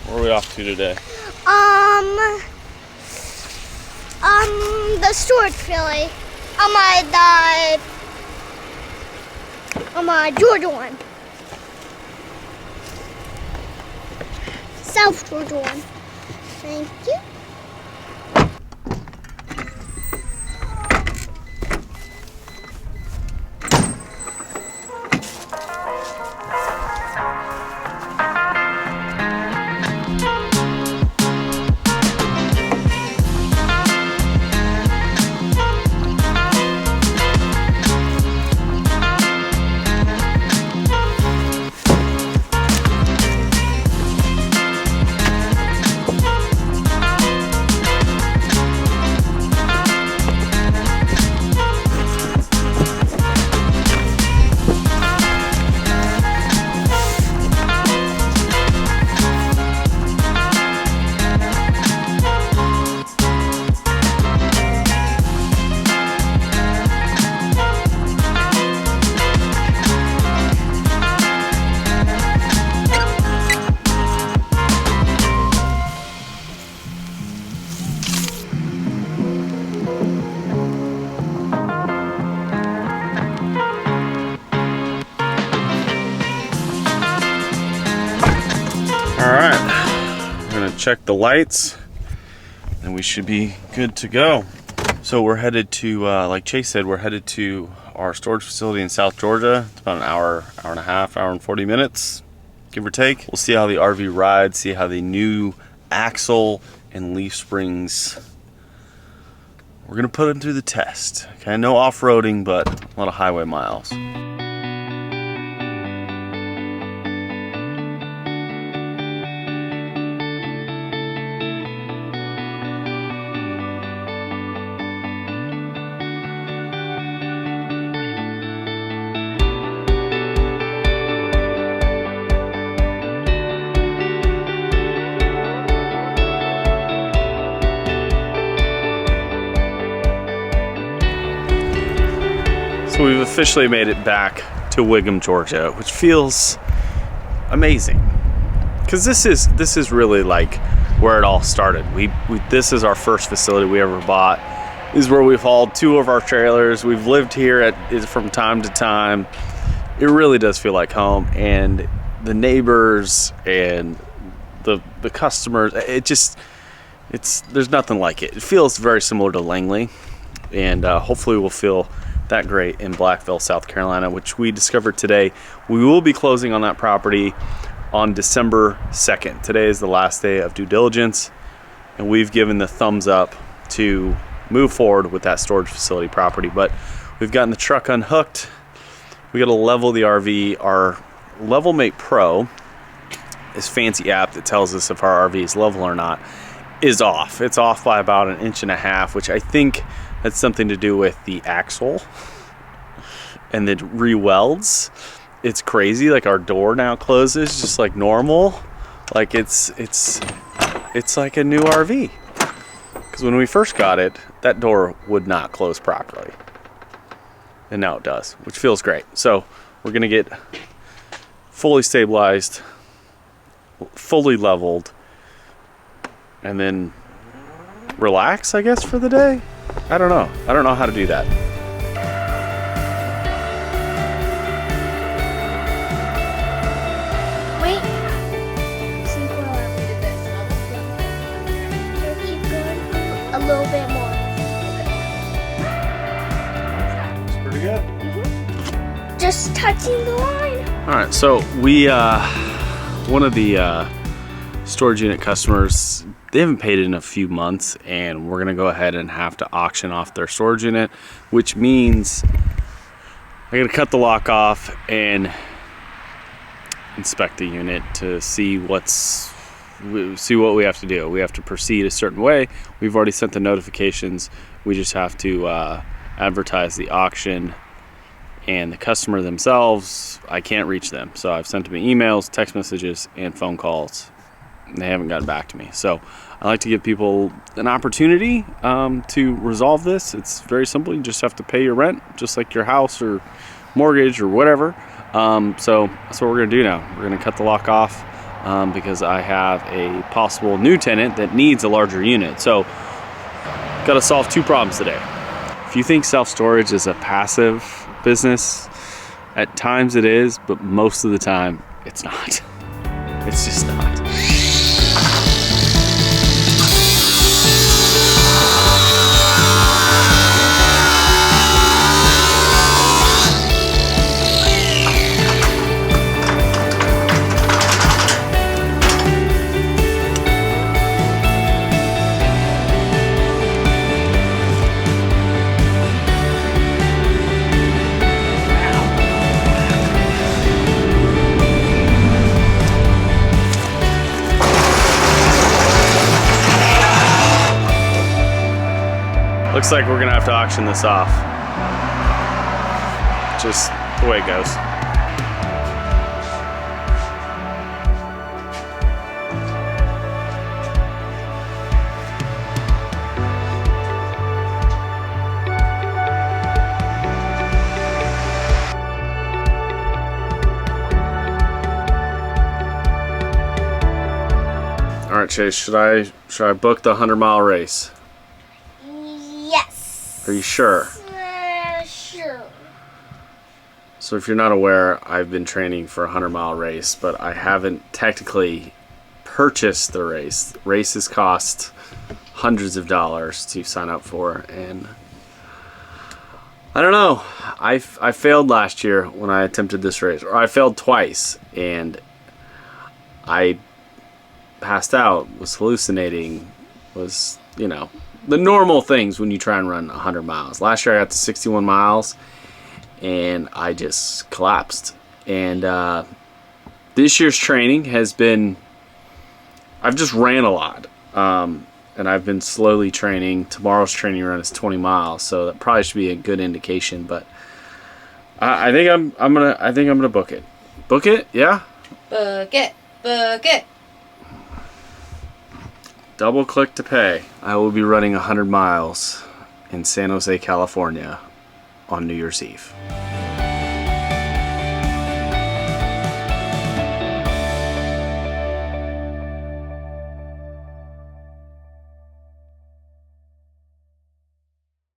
Where are we off to today? The storage facility. Georgia one. South Georgia one. Thank you. Check the lights and we should be good to go. So we're headed to, like Chase said, we're headed to our storage facility in South Georgia. It's about an hour and a half, hour and 40 minutes, give or take. We'll see how the RV rides, see how the new axle and leaf springs, we're gonna put them through the test. Okay, no off-roading, but a lot of highway miles. So we've officially made it back to Whigham, Georgia, which feels amazing. Because this is really like where it all started. This is our first facility we ever bought. This is where we've hauled 2 of our trailers. We've lived here from time to time. It really does feel like home, and the neighbors and the customers, there's nothing like it. It feels very similar to Langley, and hopefully we'll feel that great in Blackville, South Carolina, which we discovered today. We will be closing on that property on December 2nd. Today is the last day of due diligence, and we've given the thumbs up to move forward with that storage facility property. But we've gotten the truck unhooked. We got to level the RV. Our LevelMate Pro, this fancy app that tells us if our RV is level or not, is off. It's off by about 1.5 inches, which I think that's something to do with the axle and the re-welds. It's crazy. Like, our door now closes just like normal. Like it's like a new RV. Because when we first got it, that door would not close properly, and now it does, which feels great. So we're gonna get fully stabilized, fully leveled, and then relax, I guess, for the day. I don't know how to do that. Wait. Keep going a little bit more. That's pretty good. Mm-hmm. Just touching the line. All right, so we one of the storage unit customers, they haven't paid in a few months, and we're gonna go ahead and have to auction off their storage unit, which means I gotta cut the lock off and inspect the unit to see what we have to do. We have to proceed a certain way. We've already sent the notifications. We just have to advertise the auction, and the customer themselves, I can't reach them. So I've sent them emails, text messages, and phone calls. They haven't gotten back to me. So I like to give people an opportunity to resolve this. It's very simple. You just have to pay your rent, just like your house or mortgage or whatever. So that's what we're gonna do now. We're gonna cut the lock off, because I have a possible new tenant that needs a larger unit. So, got to solve two problems today. If you think self-storage is a passive business, at times it is, but most of the time it's not. It's just not. Looks like we're gonna have to auction this off. Just the way it goes. All right, Chase, should I book the 100-mile race? Yes. Are you sure? Sure. So if you're not aware, I've been training for a 100-mile race, but I haven't technically purchased the race. Races cost hundreds of dollars to sign up for, and I don't know. I failed last year when I attempted this race, or I failed twice, and I passed out, was hallucinating, was, you know, the normal things when you try and run 100 miles. Last year I got to 61 miles and I just collapsed. And this year's training has been, I've just ran a lot. And I've been slowly training. Tomorrow's training run is 20 miles, so that probably should be a good indication. But I think I'm gonna book it. Book it, yeah. Book it, book it. Double click to pay. I will be running 100 miles in San Jose, California on New Year's Eve.